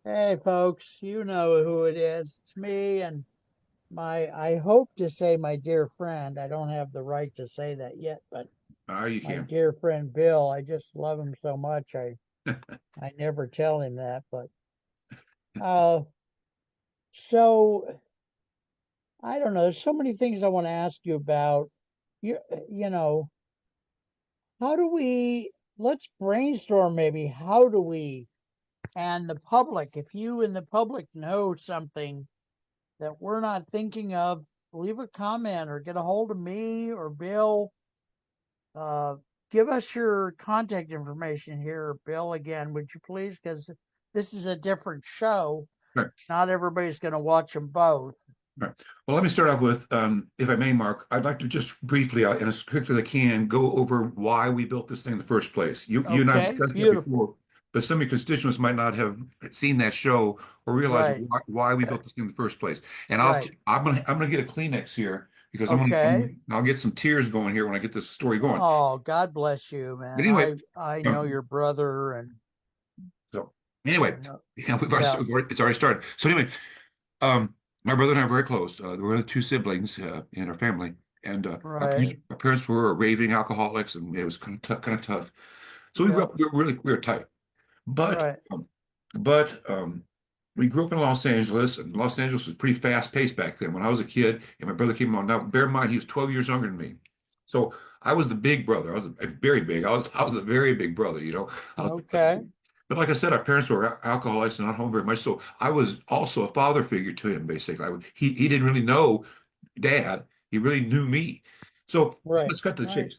Hey, folks, you know who it is. It's me and I hope to say my dear friend. I don't have the right to say that yet, but You my can. dear friend Bill, I just love him so much. I never tell him that, but uh, so I don't know. There's so many things I want to ask you about. You, you know, how do we, let's brainstorm maybe. How do we, and the public, if you and the public know something that we're not thinking of, leave a comment or get a hold of me or Bill. Uh, Give us your contact information here, Bill, again, would you please? Because this is a different show. Right, Not everybody's going to watch them both. right. Well, let me start off with, if I may, Mark, I'd like to just briefly, and as quickly as I can, go over why we built this thing in the first place. You and I have Okay, discussed that beautiful. before, but some of your constituents might not have seen that show or realize Right, why we built this thing in the first place. And right. I'm gonna get a Kleenex here because Okay. I'll get some tears going here when I get this story going. Oh, God bless you, But man. anyway, I know um, your brother and so anyway, I know. yeah, Yeah, it's already started. So anyway. Um, my brother and I are very close. There were only two siblings in our family, and right. our parents were raving alcoholics, and it was kind of tough. So we grew Yep, up. We were tight, but right. um, but we grew up in Los Angeles, and Los Angeles was pretty fast paced back then. When I was a kid, and my brother came along. Now, bear in mind, he was 12 years younger than me, so I was the big brother. I was very big. I was a very big brother. Okay. But like I said, our parents were alcoholics and not home very much. So I was also a father figure to him, basically. He didn't really know dad. He really knew me. So Right, let's cut to the right, chase.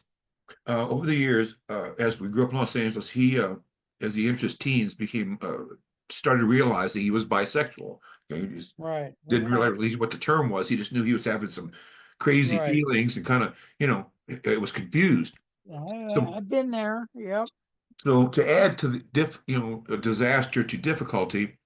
Over the years, as we grew up in Los Angeles, as he entered his teens, started realizing he was bisexual. Okay, he just right, didn't right, realize what the term was. He just knew he was having some crazy right. feelings and kind of, it was confused. So I've been there. Yep. So to add to the disaster to difficulty,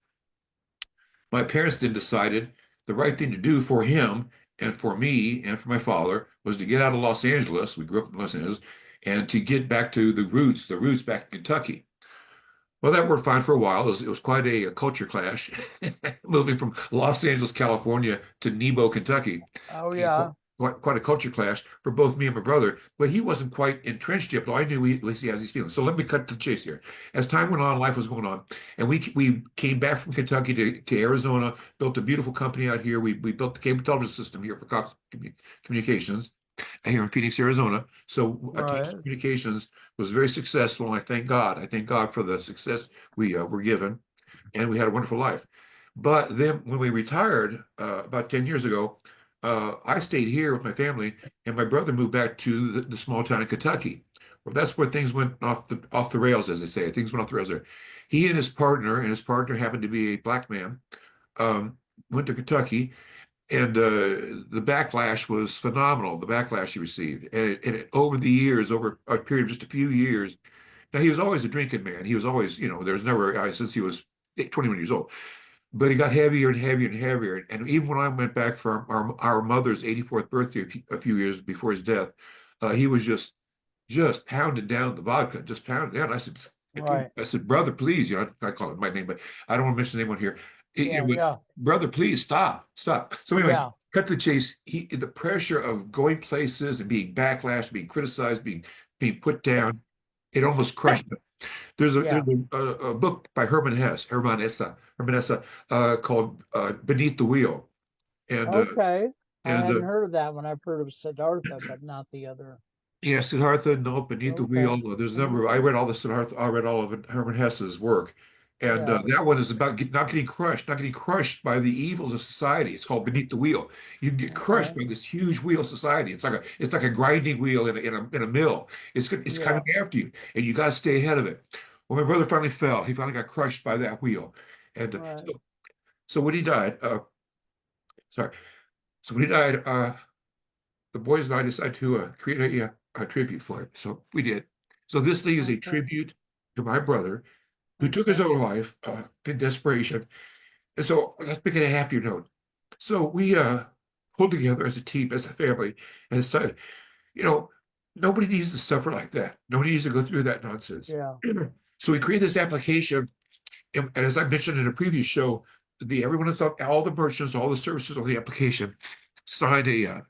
my parents then decided the right thing to do for him and for me and for my father was to get out of Los Angeles. We grew up in Los Angeles, and to get back to the roots back in Kentucky. Well, that worked fine for a while. It was quite a culture clash, moving from Los Angeles, California to Nebo, Kentucky. Oh And yeah. quite a culture clash for both me and my brother. But he wasn't quite entrenched yet, but I knew at least he has these feelings. So let me cut to the chase here. As time went on, life was going on, and we came back from Kentucky to Arizona, built a beautiful company out here. We built the cable television system here for Cox Communications here in Phoenix, Arizona. So Thompson Right. Communications was very successful, and I thank God. I thank God for the success we were given, and we had a wonderful life. But then when we retired about 10 years ago, I stayed here with my family, and my brother moved back to the small town in Kentucky. Well, that's where things went off the rails, as they say. Things went off the rails there. He and his partner happened to be a black man, um, went to Kentucky, and the backlash was phenomenal. The backlash he received, over the years, over a period of just a few years. Now he was always a drinking man. He was always, there's never since he was 21 years old. But he got heavier and heavier and heavier. And even when I went back for our mother's 84th birthday a few years before his death, he was just pounding down the vodka, just pounding down. Right. I said, brother, please, I call it my name, but I don't want to mention anyone here. Yeah. But Yeah. brother, please stop. So anyway, Yeah. cut to the chase. The pressure of going places and being backlashed, being criticized, being put down, it almost crushed him. There's Yeah. a book by Herman Hesse, called Beneath the Wheel, and Okay. I and hadn't heard of that one. I've heard of Siddhartha, but not the other. yeah, Siddhartha, no, Beneath the Okay. Wheel. There's a number. I read all the Siddhartha. I read all of Herman Hesse's work, and Yeah. that one is about not getting crushed by the evils of society. It's called Beneath the Wheel. You can get crushed Okay. by this huge wheel of society. It's like a grinding wheel in a mill. It's coming Yeah. after you, and you got to stay ahead of it. Well, my brother finally fell. He finally got crushed by that wheel, and Right. so when he died, sorry. So when he died, the boys and I decided to create a tribute for him. So we did. So this thing is a Okay. tribute to my brother who took his Okay. own life in desperation. And so let's begin a happier note. So we pulled together as a team, as a family, and decided, you know, nobody needs to suffer like that. Nobody needs to go through that nonsense. Yeah. So we created this application, and as I mentioned in a previous show, the everyone is all the merchants, all the services on the application sign a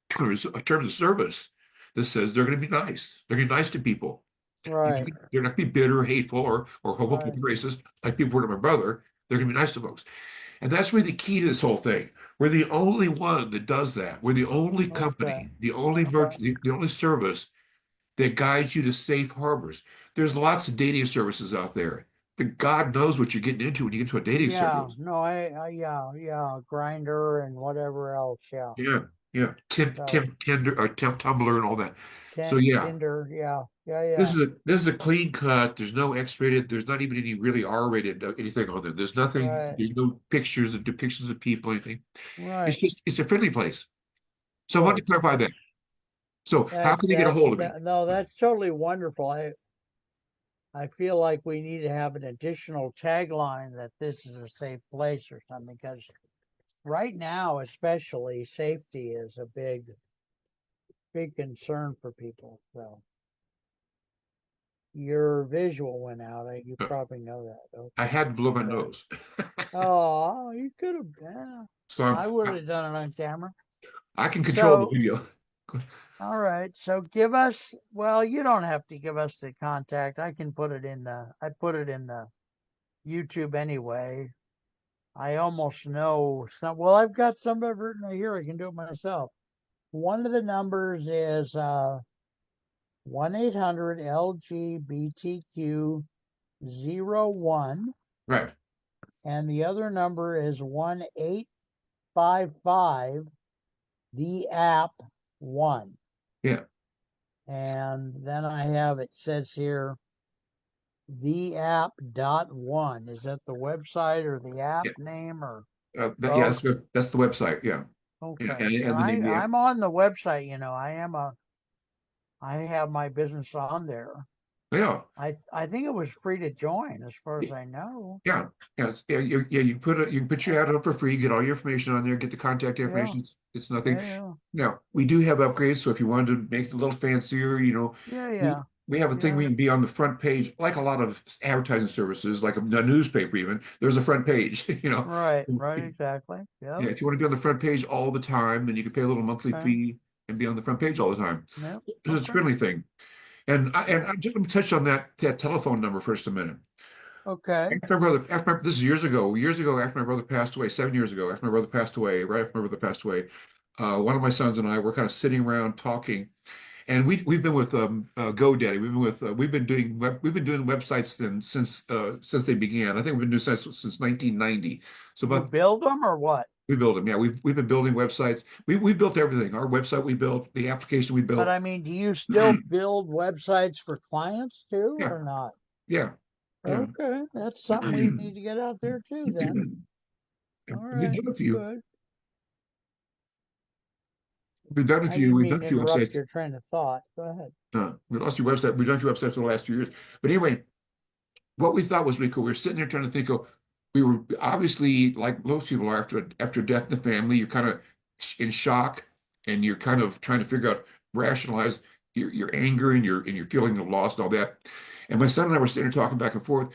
terms of service that says they're going to be nice. They're going to be nice to people. Right, They're not going to be bitter, hateful, or homophobic, right. racist like people were to my brother. They're going to be nice to folks. And that's really the key to this whole thing. We're the only one that does that. We're the only Okay, company, the only okay. merchant, the only service that guides you to safe harbors. There's lots of dating services out there, but God knows what you're getting into when you get to a dating Yeah, service. no, yeah, grinder and whatever else. Yeah. Yeah, yeah, So Tinder, or Tumblr, and all that. So yeah, Tinder. Yeah, yeah, yeah. this is a clean cut. There's no X-rated. There's not even any really R-rated anything on there. There's nothing. Right, There's no pictures and depictions of people, anything. right. It's a friendly place. So I wanted Good. to clarify that. So how can they get a That's hold of me? that. No, that's totally wonderful. I feel like we need to have an additional tagline that this is a safe place or something because right now, especially, safety is a big concern for people. So your visual went out. You probably know that. I Okay. had to blow my Okay. nose. Oh, you could have. Yeah, So I would have done it on camera. I can control the So, video. all right. So give us. Well, you don't have to give us the contact. I can put it in the. I put it in the YouTube anyway. I almost know some. Well, I've got some of it written here. I can do it myself. One of the numbers is 1-800-LGBTQ01, Right. and the other number is 1-855 the app one. Yeah. And then I have it says here the app dot one. Is that the website or the app Yeah. name or Yeah, both? that's the website. Yeah. Yeah. Okay. And And the name of the app. I'm on the website, I have my business on there. Yeah. I think it was free to join as far as I know. Yeah. Yes. Yeah. You can put your ad up for free, get all your information on there, get the contact Yeah. information. It's nothing. Yeah. Now, we do have upgrades, so if you wanted to make it a little fancier, Yeah. we Yeah. we have a thing Yeah. we can be on the front page, like a lot of advertising services, like a newspaper even. There's a front page, you know. Right, right, exactly. Yep. Yeah, if you want to be on the front page all the time, then you can pay a little monthly Okay. fee and be on the front page all the time. Yep. It's a Okay. friendly thing. And I just want to touch on that telephone number for just a minute. Okay. This is years ago after my brother passed away, 7 years ago after my brother passed away, right after my brother passed away, one of my sons and I were kind of sitting around talking, and we've been with GoDaddy. We've been doing websites since they began. I think we've been doing sites since 1990. So You about build them or what? we build them. Yeah, we've been building websites. We built everything. Our website we built, the application we But built. I mean, do you still build websites for clients too Yeah, or not? yeah, yeah. Okay. That's something we need to get out there too then. All We've right. done a few. Good. We've done a I few. didn't We've mean done a to few interrupt websites. your train of thought. Go ahead. We lost your website. We've done a few websites for the last few years. But anyway, what we thought was really cool. We were sitting there trying to think of. We were obviously like most people are after death in the family. You're kind of in shock, and you're kind of trying to figure out rationalize your anger and your feeling of loss and all that. And my son and I were sitting there talking back and forth.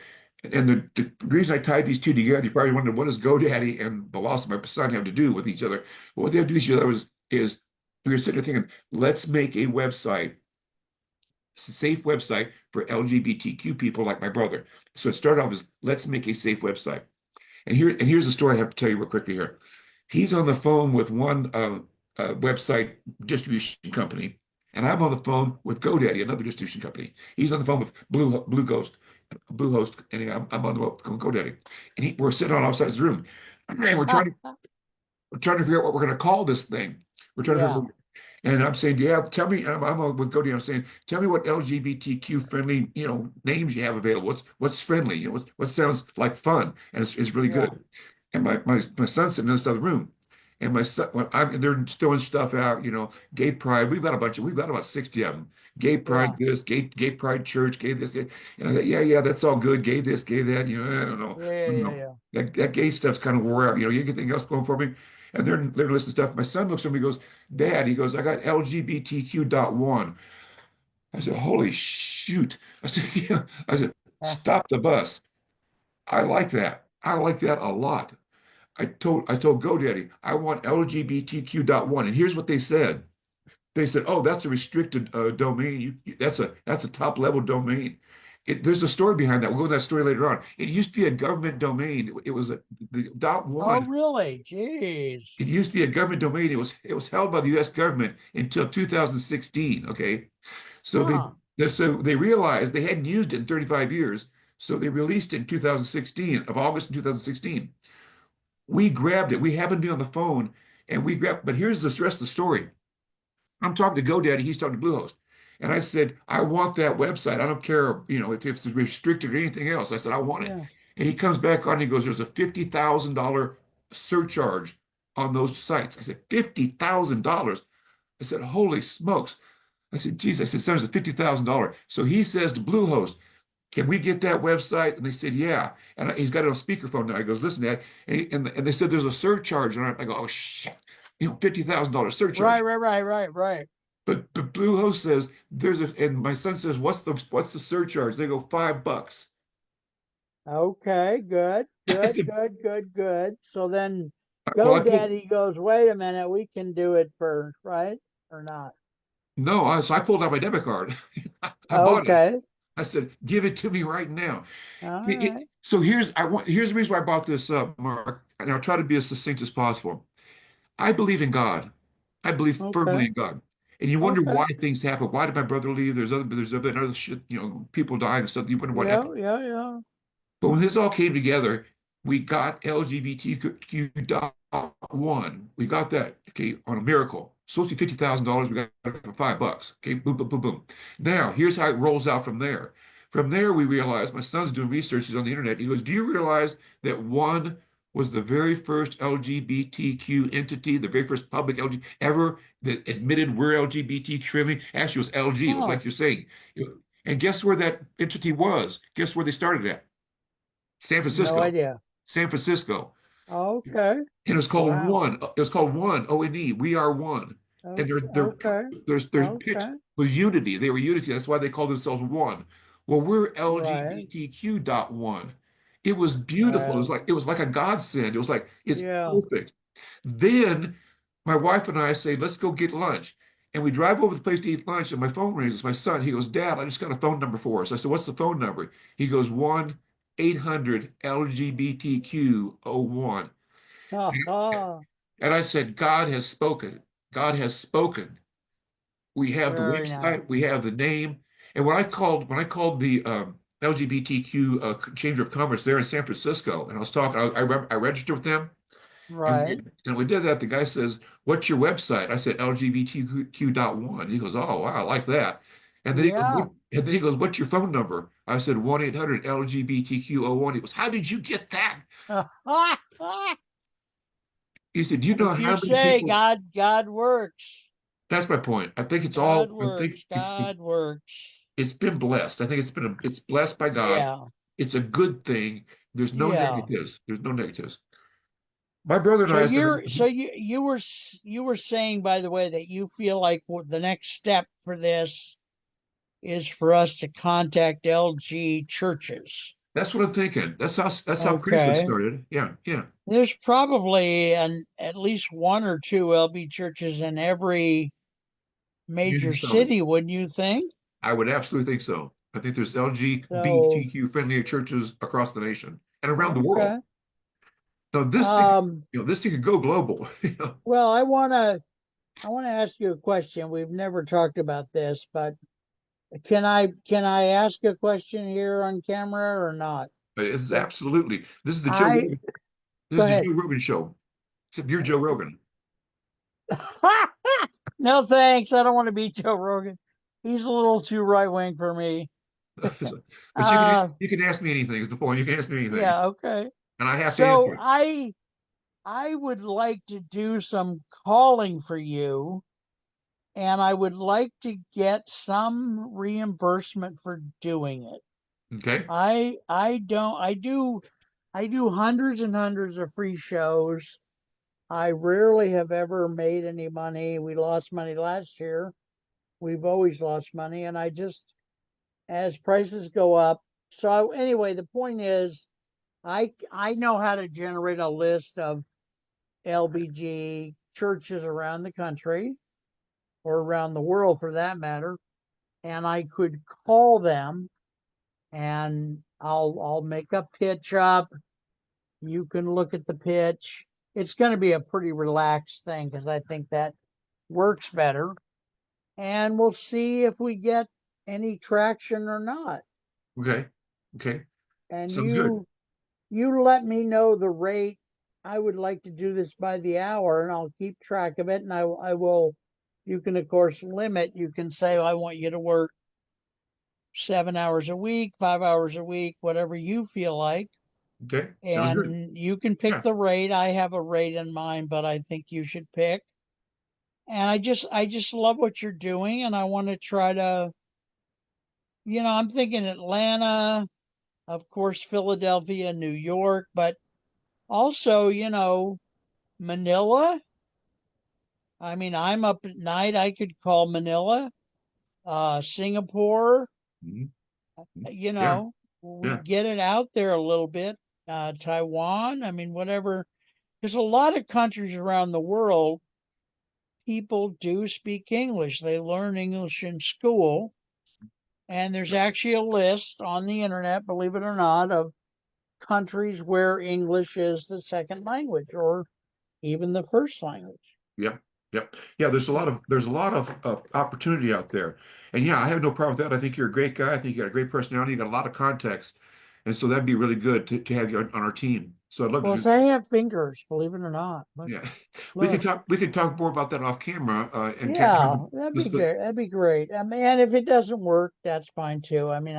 And the reason I tied these two together, you probably wondered, what does GoDaddy and the loss of my son have to do with each other? Well, what they have to do with each other is we were sitting there thinking, let's make a website, a safe website for LGBTQ people like my brother. So it started off as let's make a safe website. And here's the story I have to tell you real quickly here. He's on the phone with one website distribution company, and I'm on the phone with GoDaddy, another distribution company. He's on the phone with Bluehost, and I'm on the phone with GoDaddy, and we're sitting on opposite sides of the room, and we're trying to figure out what we're going to call this thing. We're trying to figure Yeah. out, and I'm saying, yeah, tell me. I'm on with GoDaddy. I'm saying, tell me what LGBTQ friendly, names you have available. What's friendly? What sounds like fun, and it's really Yeah. good. And my son's sitting in this other room, and my son, they're throwing stuff out, gay pride. We've got about 60 of them. Gay pride Yeah. this, gay pride church, gay this, gay. And I thought, yeah, that's all good. Gay this, gay that. I don't know. Yeah. Yeah. I don't Yeah. know. Yeah. That gay stuff's kind of wore out. You get anything else going for me? And they're listening to stuff. My son looks at me, and goes, Dad, he goes, I got LGBTQ.1. I said, holy shoot. I said, yeah. I said, Stop the bus. I like that. I like that a lot. I told GoDaddy, I want LGBTQ.1. And here's what they said. They said, "Oh, that's a restricted domain. That's a top level domain." There's a story behind that. We'll go to that story later on. It used to be a government domain. It was the dot Oh, one. really? Jeez. It used to be a government domain. It was held by the U.S. government until 2016. Okay, so Huh. they realized they hadn't used it in 35 years, so they released it in 2016 of August in 2016. We grabbed it. We happened to be on the phone, and we grabbed. But here's the rest of the story. I'm talking to GoDaddy, he's talking to Bluehost. And I said, I want that website. I don't care, if it's restricted or anything else. I said, I want it. Yeah. And he comes back on and he goes, there's a $50,000 surcharge on those sites. I said, $50,000. I said, holy smokes. I said, geez, I said, son, it's $50,000. So he says to Bluehost, can we get that website? And they said, yeah. And he's got it on speakerphone now. He goes, listen to that. And they said, there's a surcharge. And I go, oh, shit. $50,000 Right, surcharge. right, right, right, right. But Bluehost says and my son says, what's the surcharge? They go $5. Okay, good, I good, said, good, good, good. So then well, I pulled GoDaddy goes, wait a minute, we can do it for, right? Or not? no, so I pulled out my debit card. I bought it. Okay. I said, give it to me right now. All right. So here's the reason why I brought this up, Mark, and I'll try to be as succinct as possible. I believe in God. I believe Okay. firmly in God. And you wonder Okay. why things happen. Why did my brother leave? There's other shit, people dying and stuff. You wonder what Yeah, happened. yeah, yeah. But when this all came together, we got LGBTQ.1. We got that, okay, on a miracle. Supposed to be $50,000. We got it for $5. Okay, boom, boom, boom, boom. Now, here's how it rolls out from there. From there, we realized my son's doing research. He's on the internet. He goes, do you realize that one was the very first LGBTQ entity, the very first public LGBT ever that admitted we're LGBTQ friendly? Actually, it was LG. It was Oh, like you're saying. And guess where that entity was? Guess where they started at? San no Francisco. idea. San Francisco. And Okay. it was called Wow. One. It was called One, O-N-E. We are one. And Okay. their pitch Okay. was unity. They were unity. That's why they called themselves One. Well, we're Right. LGBTQ.1. It was beautiful. Right. It was like a godsend. It was like it's Yeah. perfect. Then my wife and I say, let's go get lunch. And we drive over to the place to eat lunch, and my phone rings. It's my son. He goes, Dad, I just got a phone number for us. I said, what's the phone number? He goes, 1-800 LGBTQ01. Ha ha. And I said, God has spoken. God has spoken. We have the Very nice. website, we have the name. And when I called the LGBTQ Chamber of Commerce there in San Francisco, and I was talking, I registered with them. Right. And we did that. The guy says, what's your website? I said, LGBTQ.1. He goes, oh, wow, I like that. And then he goes, Yeah. what's your phone number? I said, 1-800 LGBTQ01. He goes, how did you get that? He said, do you know If you how many say people? God works. That's my point. God I think works. God works. it's been blessed. I think it's blessed by God. Yeah. It's a good thing. There's no Yeah. negatives. There's no negatives. My brother and So I said, you were saying, by the way, that you feel like the next step for this is for us to contact LG churches. that's what I'm thinking. That's how Craigslist Okay. started. Yeah, yeah. There's probably at least one or two LB churches in every Major major seller. city, wouldn't you think? I would absolutely think so. I think there's So, LGBTQ friendly churches across the nation and around the world. okay. Now Um, this thing could go global. well, I want to ask you a question. We've never talked about this, but can I ask a question here on camera or not? This is absolutely. I This Go is the ahead. Joe Rogan show. Except you're Joe Rogan. No thanks. I don't want to be Joe Rogan. He's a little too right wing for me. But Uh you can ask me anything is the point. You can ask me anything. yeah, okay. And I have to answer So it. I would like to do some calling for you, and I would like to get some reimbursement for doing it. Okay? I do hundreds and hundreds of free shows. I rarely have ever made any money. We lost money last year. We've always lost money, and I just, as prices go up, Anyway, the point is, I know how to generate a list of LBG churches around the country or around the world for that matter, and I could call them and I'll make a pitch up. You can look at the pitch. It's going to be a pretty relaxed thing because I think that works better, and we'll see if we get any traction or not. Okay. Okay. And Sounds good. you let me know the rate. I would like to do this by the hour, and I'll keep track of it. And I will. You can of course limit. You can say I want you to work 7 hours a week, 5 hours a week, whatever you feel like. Okay. Sounds good. And you can pick Yeah. the rate. I have a rate in mind, but I think you should pick. And I just love what you're doing, and I want to try to, I'm thinking Atlanta, of course, Philadelphia, New York, but also, Manila. I mean, I'm up at night. I could call Manila, Singapore, Mhm. you Yeah. know, we Yeah. get it out there a little bit. Taiwan, I mean, whatever. There's a lot of countries around the world, people do speak English. They learn English in school. And there's actually a list on the internet, believe it or not, of countries where English is the second language or even the first language. Yep. Yep. Yeah, there's a lot of opportunity out there. And yeah, I have no problem with that. I think you're a great guy. I think you got a great personality. You got a lot of contacts. And so that'd be really good to have you on our team. So I'd love to Well, do. so I have fingers, believe it or not. Look, Yeah. look. We could talk more about that off camera and kind Yeah, of that'd be this, great. That'd be great. I mean, and if it doesn't work, that's fine too. I mean,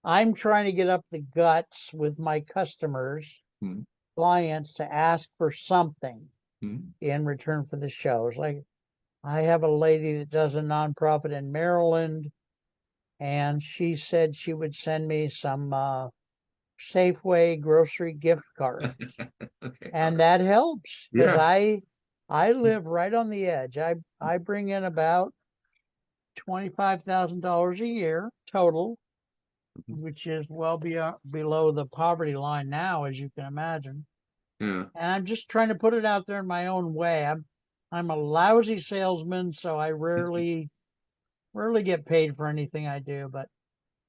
I'm trying to get up the guts with my customers, mm, clients to ask for something mm, in return for the shows. Like I have a lady that does a nonprofit in Maryland, and she said she would send me some Safeway grocery gift card, okay. All and right. that helps because Yeah. I live right on the edge. I bring in about $25,000 a year total, Mhm. which is well below the poverty line now, as you can imagine. Yeah. And I'm just trying to put it out there in my own way. I'm a lousy salesman, so I rarely get paid for anything I do. But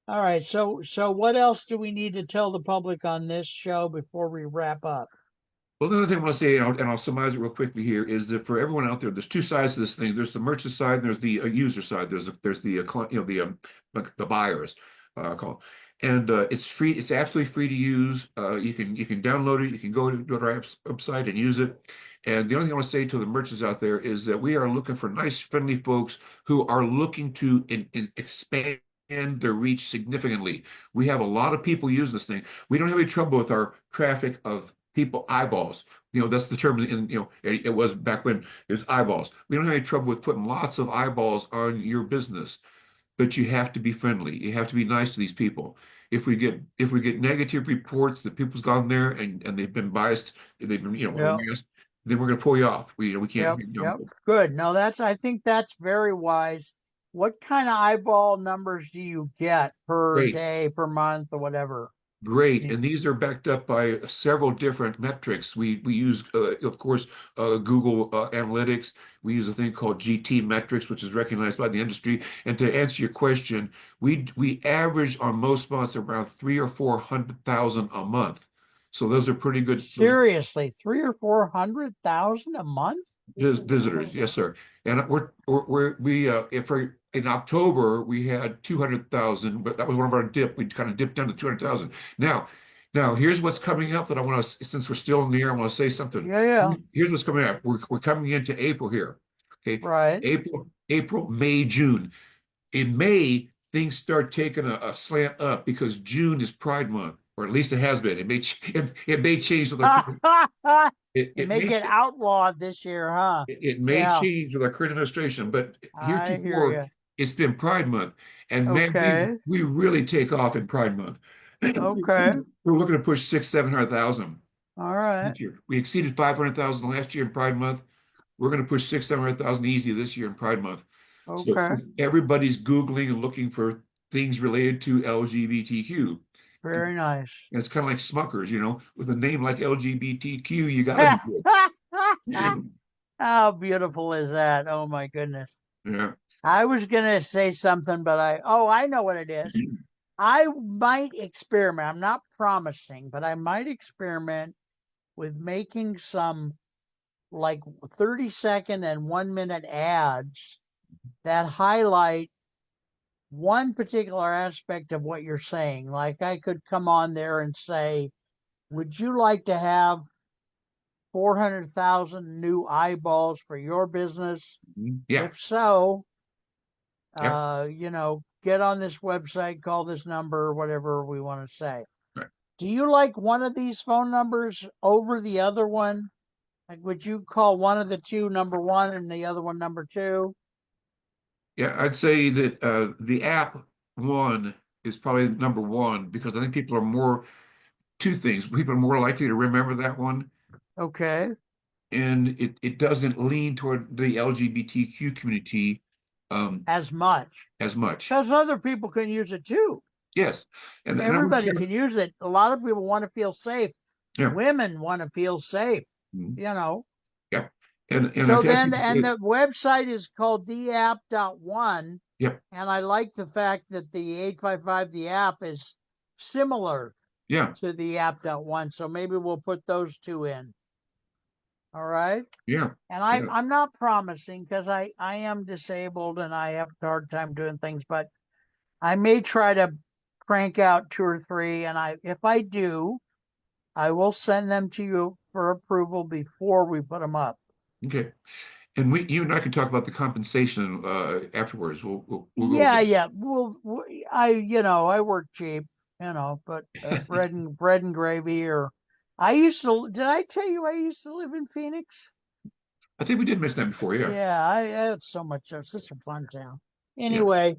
all right, so what else do we need to tell the public on this show before we wrap up? Well, the other thing I want to say, and I'll summarize it real quickly here, is that for everyone out there, there's two sides to this thing. There's the merchant side, and there's the user side. There's the the buyers, call, and it's free. It's absolutely free to use. You can download it. You can go to our website and use it. And the only thing I want to say to the merchants out there is that we are looking for nice, friendly folks who are looking to expand their reach significantly. We have a lot of people using this thing. We don't have any trouble with our traffic of people eyeballs. That's the term it was back when it was eyeballs. We don't have any trouble with putting lots of eyeballs on your business, but you have to be friendly. You have to be nice to these people. If we get negative reports that people's gone there and they've been biased, they've been Yeah. harassed, then we're going to pull you off. We can't. Yep, yep. Good. No, I think that's very wise. What kind of eyeball numbers do you get per Great. day, per month, or whatever? Great, Y- and these are backed up by several different metrics. We use, of course, Google Analytics. We use a thing called GT metrics, which is recognized by the industry. And to answer your question, we average on most months around 300,000 or 400,000 a month. So those are pretty good. Those Seriously, 300,000 or 400,000 a month? visitors, yes, sir. And we if we're in October we had 200,000, but that was one of our dip. We kind of dipped down to 200,000. Now, now here's what's coming up that I want to, since we're still in the air, I want to say something. Yeah, yeah. Here's what's coming up. We're coming into April here. Okay, Right. April, May, June. In May, things start taking a slant up because June is Pride Month, or at least it has been. It may change with our it, It it may may get outlawed this year, huh? it may Yeah, change with our current administration, but I hear heretofore you. it's been Pride Month, and man, we Okay, we really take off in Pride Month. okay, We're looking to push 700,000 all right, this year. We exceeded 500,000 last year in Pride Month. We're going to push 700,000 easy this year in Pride Month. So okay. everybody's Googling and looking for things related to LGBTQ. Very nice. And it's kind of like Smuckers, with a name like LGBTQ, you got to be good. How beautiful is that? Oh my goodness. Yeah. I was gonna say something, but I know what it is. I might experiment. I'm not promising, but I might experiment with making some like 30-second and 1 minute ads that highlight one particular aspect of what you're saying. Like I could come on there and say, would you like to have 400,000 new eyeballs for your business? Yeah. If so, Yep. get on this website, call this number, whatever we want to say. Right. Do you like one of these phone numbers over the other one? Like, would you call one of the two number one and the other one number two? Yeah, I'd say that the app one is probably number one because I think people are more two things. People are more likely to remember that one, Okay, and it doesn't lean toward the LGBTQ community um, as much. as much. Because other people can use it too. Yes, and I would Everybody kind of can use it. A lot of people want to feel safe. yeah, Women want to feel safe, mhm, you know. yeah, and So I've had then, people and say, the website is called theapp.one. yep, And I like the fact that the 855 the app is similar yeah, to the app.one. So maybe we'll put those two in. All right. yeah, And yeah, I'm not promising because I am disabled and I have a hard time doing things, but I may try to crank out two or three. And if I do, I will send them to you for approval before we put them up. okay. And you and I can talk about the compensation afterwards. We'll go over Yeah, that. yeah. Well, I work cheap, but bread and gravy. Or I used to. Did I tell you I used to live in Phoenix? I think we did mention that before. Yeah, Yeah, I had so much. It's such a fun town. yeah. Anyway,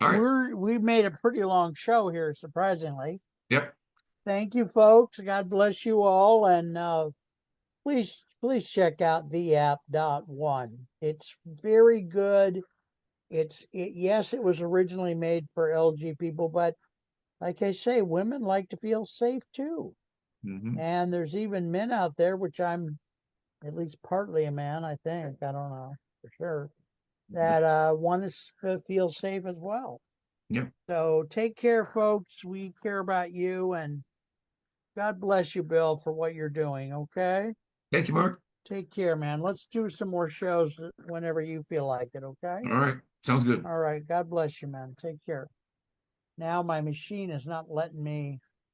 All right. we made a pretty long show here, surprisingly. Yep. Thank you, folks. God bless you all, and please check out the app.one. It's very good. Yes, it was originally made for LG people, but like I say, women like to feel safe too. Hmm. And there's even men out there, which I'm at least partly a man, I think. I don't know for sure, that want to feel safe as well. Yep. So take care, folks. We care about you, and God bless you, Bill, for what you're doing. Okay? Thank you, Mark. Take care, man. Let's do some more shows whenever you feel like it. Okay? All right. Sounds good. All right. God bless you, man. Take care. Now my machine is not letting me